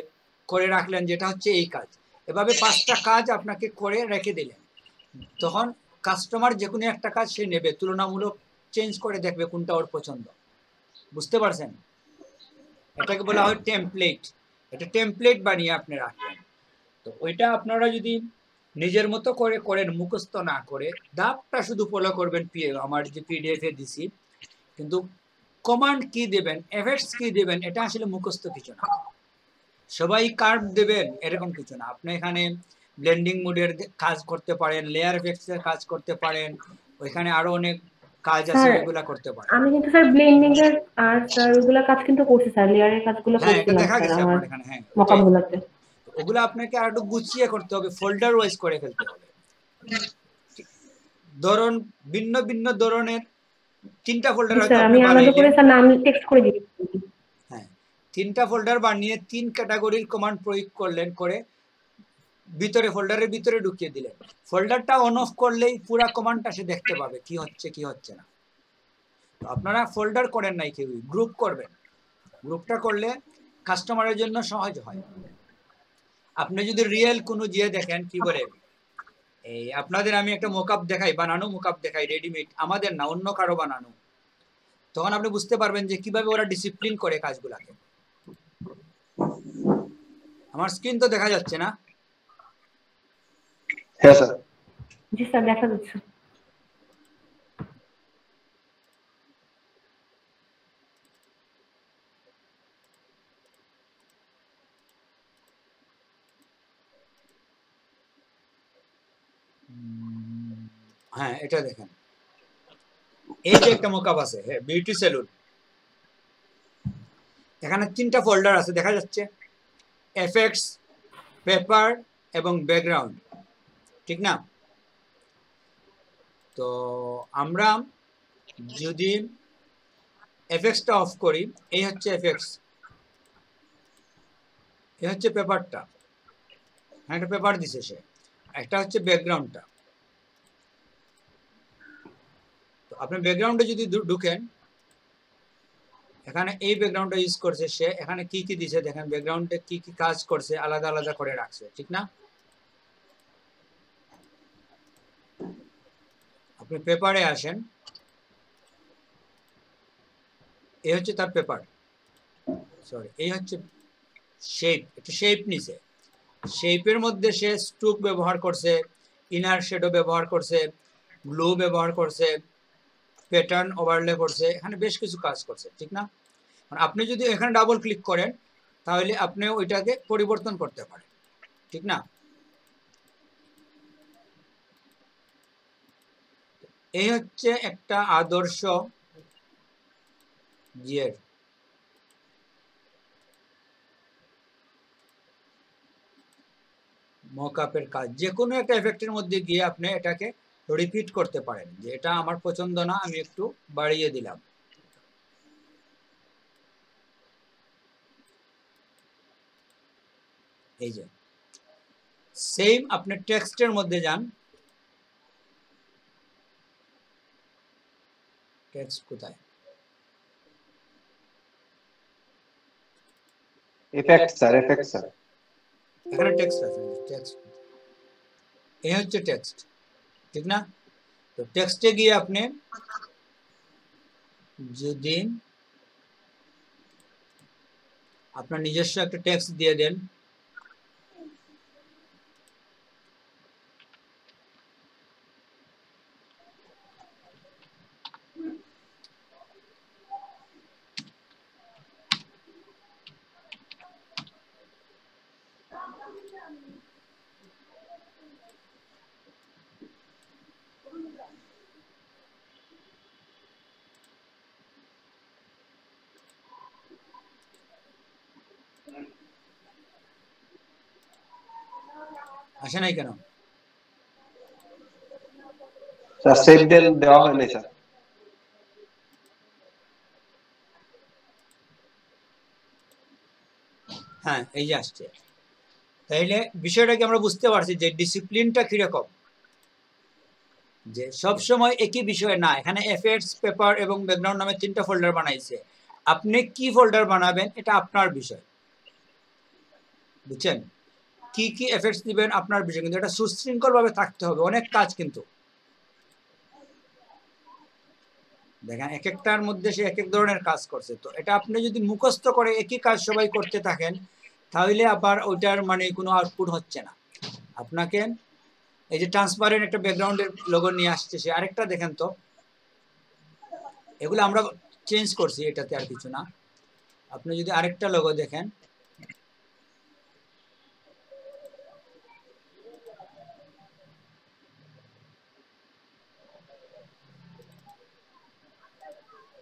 করে রাখলেন যেটা হচ্ছে এই কাজ। এভাবে 5টা কাজ আপনাকে করে রেখে দিলেন, তখন কাস্টমার যে কোনো একটা কাজ সে নেবে, তুলনামূলক চেঞ্জ করে দেখবে কোনটা ওর পছন্দ। বুঝতে পারছেন? এটাকে বলা হয় টেমপ্লেট। এটা টেমপ্লেট বানিয়ে আপনি রাখবেন। তো ওইটা আপনারা যদি নিজের মতো করে করেন, মুখস্থ না করে, ধাপটা শুধু ফলো করবেন, আমার যে PDF এ দিছি, কিন্তু কমান্ড কি দেবেন, এফেক্টস কি দেবেন, এটা আসলে মুখস্থ কিছু না। সবাই কার্ভ দেবেন এরকম কিছু না। আপনি এখানে ব্লেন্ডিং মোডের কাজ করতে পারেন, লেয়ার এফেক্টস এর কাজ করতে পারেন, ওইখানে আরো অনেক কাজ আছে ওইগুলা করতে পারেন। আমি কিন্তু স্যার ব্লেন্ডিং এর আর স্যার ওইগুলা কাজ কিন্তু করছি স্যার, লেয়ারের কাজগুলো হ্যাঁ এটা করছিলাম দেখা স্যার গেছে আমার আমার এখানে। হ্যাঁ মকামগুলোতে। ওগুলো আপনাকে আর একটু গুছিয়ে করতে হবে, ফোল্ডার ওয়াইজ করে ফেলতে হবে। ধরুন ভিন্ন ভিন্ন ধরনের 3টা ফোল্ডার হয়তো স্যার আপনি আমি আলাদা করে বানাইলেন। স্যার নাম টেক্সট করে দিচ্ছি। হ্যাঁ 3টা ফোল্ডার বানিয়ে 3 ক্যাটাগরির কমান্ড প্রয়োগ করলেন, করে ভিতরে ফোল্ডারের ভিতরে ঢুকিয়ে দিলেন। ফোল্ডারটা অন অফ করলেই পুরো কমান্ডটা সে দেখতে পাবে কি হচ্ছে কি হচ্ছে না। তো আপনারা ফোল্ডার করেন নাই, কেউ গ্রুপ করবেন। গ্রুপটা করলে কাস্টমারের জন্য সহজ হয়। আপনি যদি রিয়েল কোনো যে দেখেন কি বলে, এই আপনাদের আমি একটা মোকআপ দেখাই, বানানো মোকআপ দেখাই, রেডিমেড, আমাদের না অন্য কারো বানানো, তখন আপনি বুঝতে পারবেন যে কিভাবে ওরা ডিসিপ্লিন করে কাজগুলাকে। আমার স্ক্রিন তো দেখা যাচ্ছে না? হ্যাঁ স্যার। জি স্যার দেখা যাচ্ছে। হ্যাঁ এটা দেখেন, এই যে একটা মোকআপ আছে, হ্যাঁ বিউটি সেলুন, এখানে 3টা ফোল্ডার আছে দেখা যাচ্ছে, এফেক্টস, পেপার এবং ব্যাকগ্রাউন্ড, ঠিক না? তো আমরা যদি এফেক্টসটা অফ করি, এই হচ্ছে এফেক্টস, এই হচ্ছে পেপারটা, একটা পেপার দিছে সে, একটা হচ্ছে ব্যাকগ্রাউন্ডটা। তো আপনি ব্যাকগ্রাউন্ডে যদি ঢুকেন, এখানে এই ব্যাকগ্রাউন্ডটা ইউজ করছে সে, এখানে কি কি দিছে দেখেন, ব্যাকগ্রাউন্ডে কি কি কাজ করছে আলাদা আলাদা করে রাখছে, ঠিক না? আপনি পেপারে আসেন, এই হচ্ছে তার পেপার, সরি এই হচ্ছে শেপ, একটা শেপ নিছে, শেপের মধ্যে সে স্ট্রোক ব্যবহার করছে, ইনার শেডো ব্যবহার করছে, গ্লো ব্যবহার করছে, প্যাটার্ন ওভারলে করছে, এখানে বেশ কিছু কাজ করছে, ঠিক না? আপনি যদি এখানে ডাবল ক্লিক করেন তাহলে আপনি ওইটাকে পরিবর্তন করতে পারেন, ঠিক না? এই হচ্ছে একটা আদর্শ জিয়ের মকআপের কাজ। যে কোনো একটা এফেক্টের মধ্যে গিয়ে আপনি এটাকে রিপিট করতে পারেন, যে এটা আমার পছন্দ না, আমি একটু বাড়িয়ে দিলাম। এই যে সেম আপনি টেক্সটের মধ্যে যান, টেক্সট কোথায়, ইফেক্ট স্যার, ইফেক্ট স্যার, এখানে টেক্সট আছে, টেক্সট, এই হচ্ছে টেক্সট, ঠিক না? তো টেক্সটে গিয়ে আপনি যদি আপনার নিজস্ব একটা টেক্সট দিয়ে দেন, আসে নাই কেন? স্যার সেভ দেওয়া হয়নি স্যার। হ্যাঁ, এই যে আসছে। তাইলে বিষয়টা কি আমরা বুঝতে পারছি যে ডিসিপ্লিনটা কিরকম, যে সব সময় একই বিষয় না। এখানে এফেক্টস, পেপার এবং ব্যাকগ্রাউন্ড নামে 3টা ফোল্ডার বানাইছে, আপনি কি ফোল্ডার বানাবেন এটা আপনার বিষয়, বুঝছেন? কি কি এফেক্টস দিবেন আপনার বিষয়, কিন্তু এটা সুশৃঙ্খল ভাবে থাকতে হবে, অনেক কাজ কিন্তু দেখেন এক একটার মধ্যে সে এক এক ধরনের কাজ করছে। তো এটা আপনি যদি মুখস্থ করে একই কাজ সবাই করতে থাকেন তাহলে আবার ওইটার মানে কোনো আউটপুট হচ্ছে না। আপনাকে এই যে ট্রান্সপারেন্ট একটা ব্যাকগ্রাউন্ডের লোগো নিয়ে আসছে সে, আরেকটা দেখেন তো, এগুলো আমরা চেঞ্জ করছি, এটাতে আর কিছু না। আপনি যদি আরেকটা লোগো দেখেন,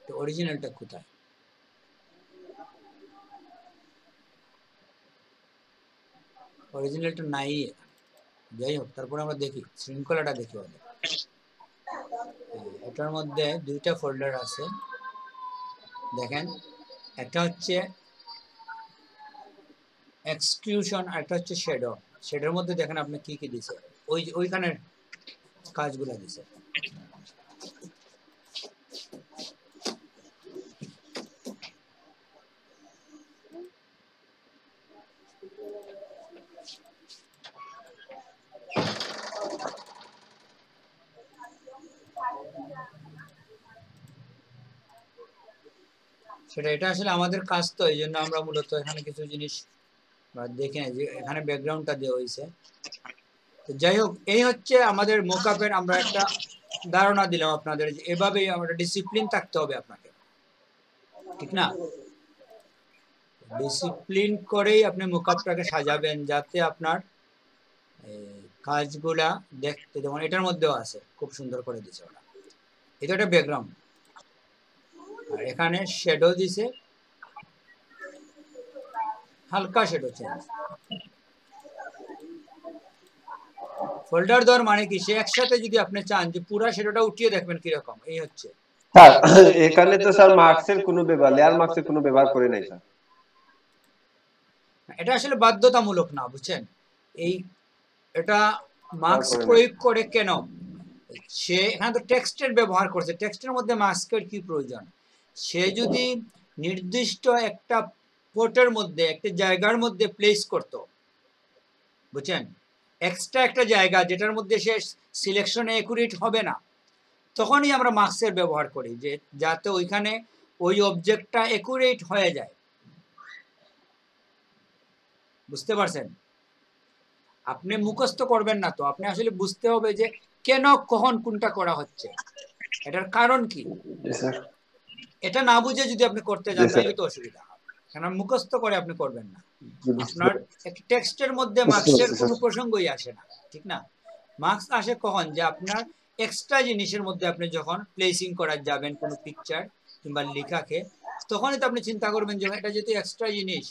তো অরিজিনালটা কোথায়? অরিজিনালটা নাই এখানে। যাই হোক, তারপরে আমরা দেখি শৃঙ্খলাটা দেখি ওদের। এটার মধ্যে 2টা ফোল্ডার আছে দেখেন, একটা হচ্ছে এক্সট্রুশন আর একটা হচ্ছে শ্যাডো। শ্যাডোর মধ্যে দেখেন আপনি কি কি দিছে, ওইখানের কাজগুলো দিছে। সেটা এটা আসলে আমাদের কাজ, তো এই জন্য আমরা মূলত এখানে কিছু জিনিস দেখি না, যে এখানে ব্যাকগ্রাউন্ডটা দেওয়া হয়েছে। তো যাই হোক, এই হচ্ছে আমাদের মোকআপের আমরা একটা ধারণা দিলাম আপনাদের, যে এভাবেই আমরা ডিসিপ্লিন থাকতে হবে আপনাকে, ঠিক না? ডিসিপ্লিন করেই আপনি মোকআপটাকে সাজাবেন যাতে আপনার কাজগুলা দেখতে, যেমন এটার মধ্যেও আছে, খুব সুন্দর করে দিছে ওরা। এটা একটা ব্যাকগ্রাউন্ড, আর এখানে শ্যাডো দিছে, হালকা শ্যাডো চেঞ্জ, ফোল্ডার দেওয়ার মানে কি, সে একসাথে যদি আপনি চান যে পুরা সেটা উঠিয়ে দেখবেন কিরকম, এই হচ্ছে। স্যার এখানে তো স্যার মার্কসের কোনো ব্যবহার, লেয়ার মার্কসের কোনো ব্যবহার করে নাই স্যার। এটা আসলে বাধ্যতামূলক না, বুঝছেন? এটা মার্কস প্রয়োগ করে কেন, সে এখানে তো টেক্সটের ব্যবহার করছে, টেক্সটের মধ্যে মার্কসের কি প্রয়োজন? সে যদি নির্দিষ্ট একটা পোর্টের মধ্যে, একটা জায়গার মধ্যে প্লেস করত, বুঝছেন, এক্সট্রা একটা জায়গা যেটার মধ্যে সে সিলেকশনে একুরেট হবে না, তখনই আমরা মার্কসের ব্যবহার করি, যে যাতে ওইখানে ওই অবজেক্টটা একুরেট হয়ে যায়। বুঝতে পারছেন? আপনি মুখস্থ করবেন না তো, আপনি আসলে বুঝতে হবে যে কেন কখন কোনটা করা হচ্ছে, এটার কারণ কি। এটা না বুঝে যদি আপনি করতে যান তাহলে তো অসুবিধা হবে, কারণ মুখস্থ করে আপনি করবেন না। আপনার টেক্সটের মধ্যে মার্কসের কোনো প্রসঙ্গই আসে না, ঠিক না? মার্কস আসে কখন, যে আপনার এক্সট্রা জিনিসের মধ্যে আপনি যখন প্লেসিং করা যাবেন কোনো পিকচার কিংবা লেখাকে, তখনই তো আপনি চিন্তা করবেন যে এটা যেহেতু এক্সট্রা জিনিস,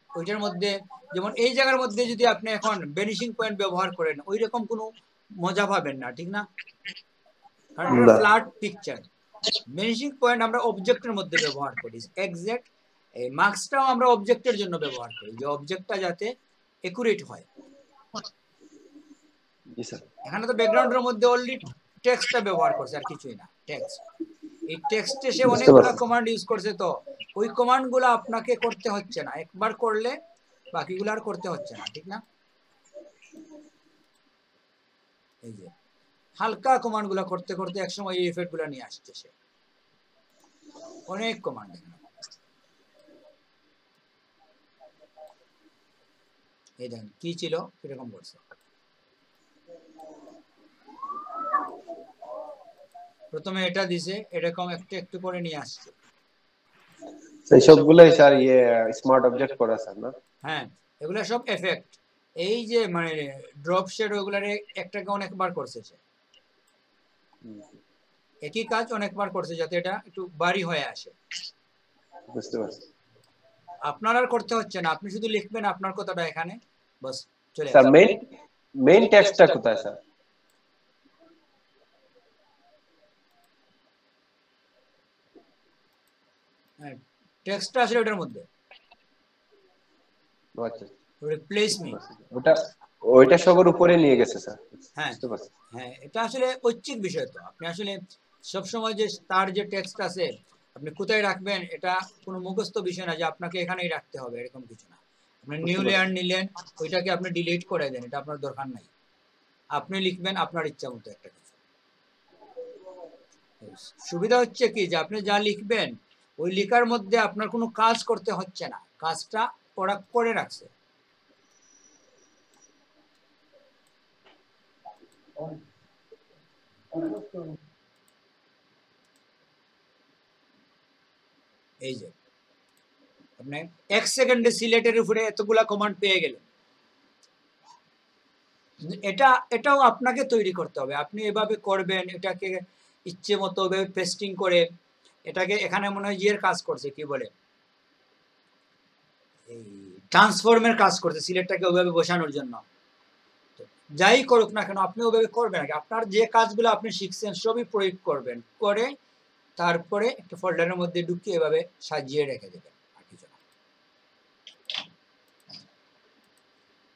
ওইটার মধ্যে, যেমন এই জায়গার মধ্যে যদি আপনি এখন ভ্যানিশিং পয়েন্ট ব্যবহার করেন, ওই রকম কোনো মজা পাবেন না, ঠিক না? কারণ এটা ফ্ল্যাট পিকচার। ভ্যানিশিং পয়েন্ট আমরা অবজেক্টের মধ্যে ব্যবহার করি, এক্সাক্ট এই মার্কসটাও আমরা অবজেক্টের জন্য ব্যবহার করি, যে অবজেক্টটা যাতে একুরেট হয়। এখানে তো ব্যাকগ্রাউন্ডের মধ্যে অনলি টেক্সটটা ব্যবহার করছে, আর কিছুই না, টেক্সট। এই টেক্সটে সে অনেকগুলো কমান্ড ইউজ করছে, তো ওই কমান্ডগুলো আপনাকে করতে হচ্ছে না, একবার করলে বাকিগুলো আর করতে হচ্ছে না, ঠিক না? এই যে হালকা কমান্ডগুলো করতে করতে একসময় এই ইফেক্টগুলো নিয়ে আসছে সে, অনেক কমান্ড। এই দেখেন কি ছিল, কিরকম করছে। প্রথমে এটা দিছে, এরকম একটু একটু করে নিয়ে আসছে। সেই সবগুলাই স্যার স্মার্ট অবজেক্ট করা স্যার না? হ্যাঁ, এগুলা সব এফেক্ট। এই যে মানে ড্রপ শেড, ওগুলারে একটাকে অনেকবার করছে সে, একই কাজ অনেকবার করছে যাতে এটা একটু ভারী হয়ে আসে। বুঝতে পারছি। আপনার আর করতে হচ্ছে না, আপনি শুধু লিখবেন আপনার কথাটা এখানে, বাস চলে স্যার আসবে। মেইন টেক্সটটা কোথায় স্যার? হ্যাঁ, টেক্সটটা আসলে ওটার মধ্যে, আচ্ছা, রিপ্লেস মি, ওইটা সবার উপরে নিয়ে গেছে স্যার। হ্যাঁ বুঝতে পারছি। হ্যাঁ, এটা আসলে ঐচ্ছিক বিষয়। তো আপনি আসলে সব সময় যে তার যে টেক্সট আছে আপনি কোথায় রাখবেন, এটা কোনো মুখস্থ বিষয় না যে আপনাকে এখানেই রাখতে হবে, এরকম কিছু না। আপনি নিউ লেয়ার নিলেন, ওইটাকে আপনি ডিলিট করে দেন, এটা আপনার দরকার নাই। আপনি লিখবেন আপনার ইচ্ছা মতো একটা কিছু। সুবিধা হচ্ছে কি, যে আপনি যা লিখবেন ওই লেখার মধ্যে আপনার কোনো কাজ করতে হচ্ছে না, কাজটা ওরা করে রাখছে। এই যে আপনি 1 সেকেন্ডে সিলেটের উপরে এতগুলা কমান্ড পেয়ে গেলেন। এটাও আপনাকে তৈরি করতে হবে, আপনি এভাবে করবেন, এটাকে ইচ্ছে মতো পেস্টিং করে, এটাকে এখানে মনে হয় ইয়ের কাজ করছে, কি বলে, এই ট্রান্সফর্মের কাজ করছে সিলেটটাকে ওইভাবে বসানোর জন্য। যাই করুক না কেন আপনি ওইভাবে করবেন আগে, আপনার যে কাজগুলো আপনি শিখছেন সবই প্রয়োগ করবেন, করে তারপরে একটা ফোল্ডারের মধ্যে ঢুকিয়ে এভাবে সাজিয়ে রেখে দেবেন, আর কিছু না।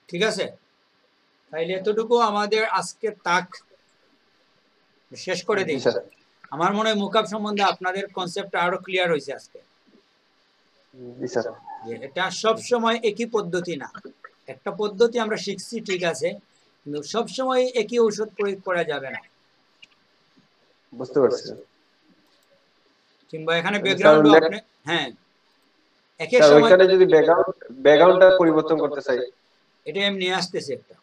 ঠিক আছে, তাইলে এতটুকু আমাদের আজকে তাক শেষ করে দিই। আমার মনে হয় মুকাব সম্বন্ধে আপনাদের কনসেপ্ট আরো ক্লিয়ার হয়েছে আজকে। এটা সব সময় একই পদ্ধতি না, একটা পদ্ধতি আমরা শিখছি ঠিক আছে, কিন্তু সব সময় একই ঔষধ প্রয়োগ করা যাবে না। বুঝতে পারছি। কিংবা এখানে ব্যাকগ্রাউন্ড আপনি, হ্যাঁ একই সময় ওইখানে যদি ব্যাকগ্রাউন্ডটা পরিবর্তন করতে চাই, এটা এমনি আসতেছে একটা,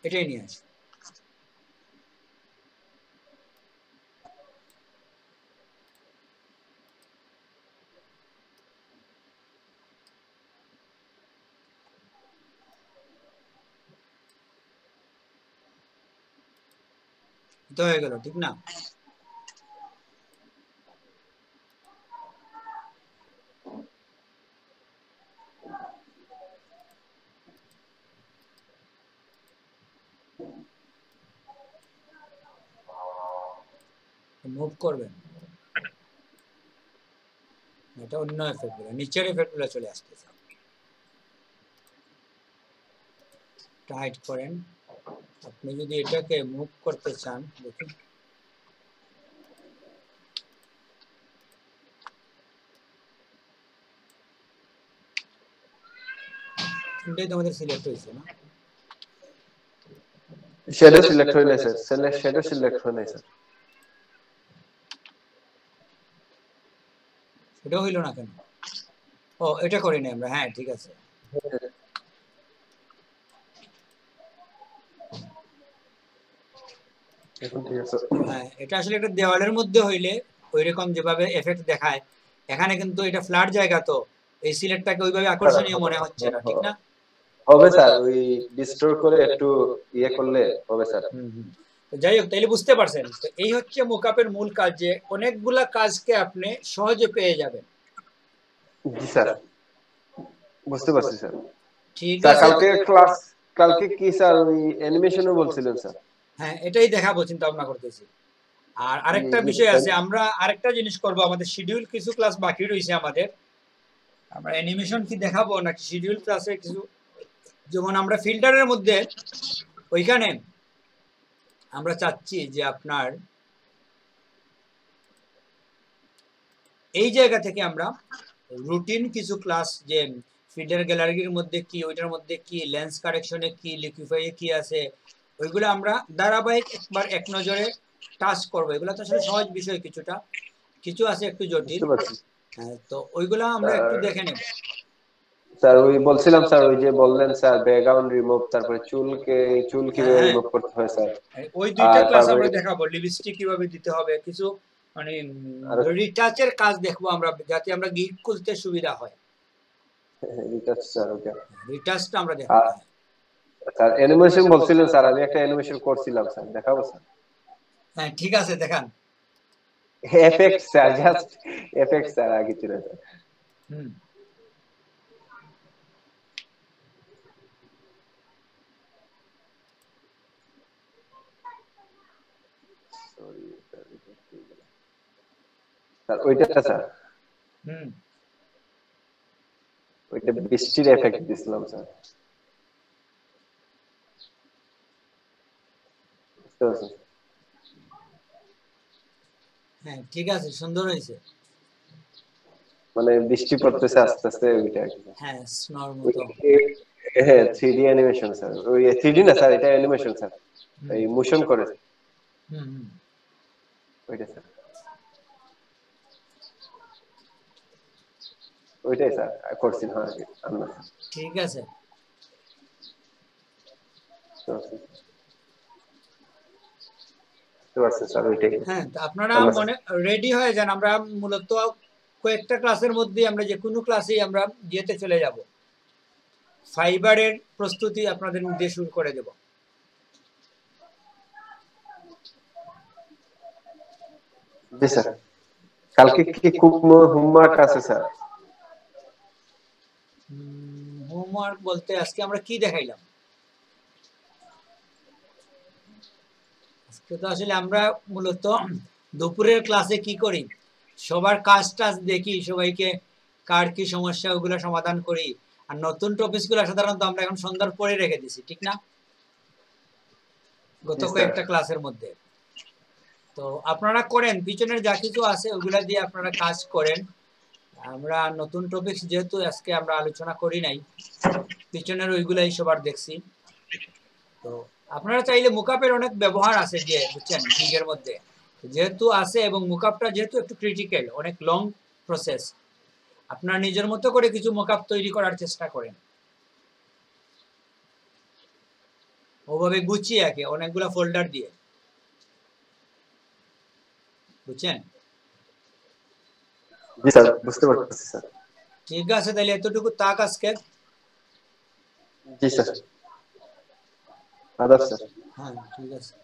এটাই নিয়ে আসি। তো হয়ে গেল, ঠিক না? মুভ করবেন, এটা অন্য এফেক্ট গুলো, নিচের এফেক্ট গুলো চলে আসতেছে। টাইট করেন। আপনি যদি এটাকে মুভ করতে চান, দেখুন এটাই তোমাদের সিলেক্ট হয়েছে না? শ্যাডো সিলেক্ট হয় না স্যার, শ্যাডো সিলেক্ট হয় না স্যার। এটা হইল না কেন? ও এটা করিনি আমরা, হ্যাঁ ঠিক আছে। এখন ঠিক আছে। হ্যাঁ, এটা আসলে একটা দেওয়ালের মধ্যে হইলে ওইরকম যেভাবে এফেক্ট দেখায়, এখানে কিন্তু এটা ফ্ল্যাট জায়গা, তো এই সিলেক্টটাকে ওইভাবে আকর্ষণীয় মনে হচ্ছে না, ঠিক না? হবে স্যার, ওই ডিস্টোর করে একটু ইয়ে করলে হবে স্যার। তো যাই হোক, তাইলে বুঝতে পারছেন, তো এই হচ্ছে মোকআপের মূল কাজ, যে অনেকগুলা কাজকে আপনি সহজে পেয়ে যাবেন। জি স্যার, বুঝতে পারছি স্যার। ঠিক স্যার আছে, কালকে কি স্যার ওই অ্যানিমেশনও বলছিলেন স্যার? হ্যাঁ এটাই দেখাবো, চিন্তা ভাবনা করতেছি। আর আরেকটা বিষয় আছে, আমরা আরেকটা জিনিস করব, আমাদের শিডিউল কিছু ক্লাস বাকি রয়েছে আমাদের। আমরা অ্যানিমেশন কি দেখাবো নাকি শিডিউল ক্লাসে কিছু, যেমন আমরা ফিল্টারের মধ্যে ওইখানে আমরা চাচ্ছি যে আপনার এই জায়গা থেকে আমরা রুটিন কিছু ক্লাস, যে ফিল্টার গ্যালারির মধ্যে কি, ওইটার মধ্যে কি, লেন্স কারেকশনে কি, লিকুইফাইয়ে কি আছে, ওইগুলো আমরা ধারাবাহিক একবার এক নজরে টাচ করবো। এগুলো তো আসলে সহজ বিষয়, কিছুটা কিছু আছে একটু জটিল, হ্যাঁ, তো ওইগুলো আমরা একটু দেখে নেব। স্যার ওই বলছিলাম স্যার, ওই যে বললেন স্যার ব্যাকগ্রাউন্ড রিমুভ, তারপরে চুল কিভাবে রিমুভ করতে হয় স্যার, ওই দুইটা ক্লাস আমরা দেখাবো। লিপস্টিক কিভাবে দিতে হবে, কিছু মানে রিটাচের কাজ দেখবো আমরা, যাতে আমরা গিট খুলতে সুবিধা হয়। রিটাচ স্যার, ওকে রিটাচটা আমরা দেখবো। স্যার অ্যানিমেশন বলছিলেন স্যার, আমি একটা অ্যানিমেশন করছিলাম স্যার, দেখাবো স্যার? হ্যাঁ ঠিক আছে, দেখান। Effects sir, just effects sir, আগে ছিল স্যার। স্যার ওইটা স্যার, ওইটা বৃষ্টির এফেক্ট দিছিলাম স্যার। হ্যাঁ ঠিক আছে, সুন্দর হয়েছে। মানে বৃষ্টি পড়তেছে আস্তে আস্তে, ওইটা হ্যাঁ স্নোর মতো। হ্যাঁ 3D অ্যানিমেশন স্যার, ওই 3D না স্যার, এটা অ্যানিমেশন স্যার, এই মোশন করে। ওইটা স্যার, ওইটাই স্যার করছি। হ্যাঁ আমরা ঠিক আছে। হ্যাঁ, আপনারা মনে রেডি হয়ে যান। আমরা মূলত কয়েকটা ক্লাসের মধ্যে আমরা যে কোনো ক্লাসেই আমরা যেতে চলে যাব, ফাইবারের প্রস্তুতি আপনাদের দিয়ে শুরু করে দেব। জি স্যার, কালকে কি খুব হোমওয়ার্ক আছে স্যার? হোমওয়ার্ক বলতে আজকে আমরা কি দেখাইলাম? আজকে তো আসলে আমরা মূলত দুপুরের ক্লাসে কি করি, সবার কাজ টাজ দেখি, সবাইকে কার কি সমস্যা ওগুলো সমাধান করি, আর নতুন টপিকগুলো সাধারণত আমরা এখন সন্ধ্যার পরে রেখে দিছি, ঠিক না? গত কয়েকটা ক্লাসের মধ্যে তো আপনারা করেন, পিছনের যা কিছু আছে ওগুলা দিয়ে আপনারা কাজ করেন। আমরা নতুন টপিক যেহেতু আজকে আমরা আলোচনা করি নাই, পিছনের ওইগুলাই সবার দেখছি। তো আপনারা চাইলে মুকআপের অনেক ব্যবহার আছে, যে বুঝছেন গিগের মধ্যে যেহেতু আছে, এবং মুকআপটা যেহেতু একটু ক্রিটিক্যাল, অনেক লং প্রসেস, আপনারা নিজের মতো করে কিছু মুকআপ তৈরি করার চেষ্টা করেন, ওভাবে গুছিয়ে একে অনেকগুলা ফোল্ডার দিয়ে, বুঝছেন? জি স্যার, বুঝতে পারছি স্যার। ঠিক আছে, তাহলে এতটুকু তাক আজকে। জি স্যার, আদাব স্যার। হ্যাঁ ঠিক আছে।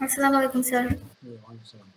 আসসালামু আলাইকুম স্যার। ওয়ালাইকুম আসসালাম।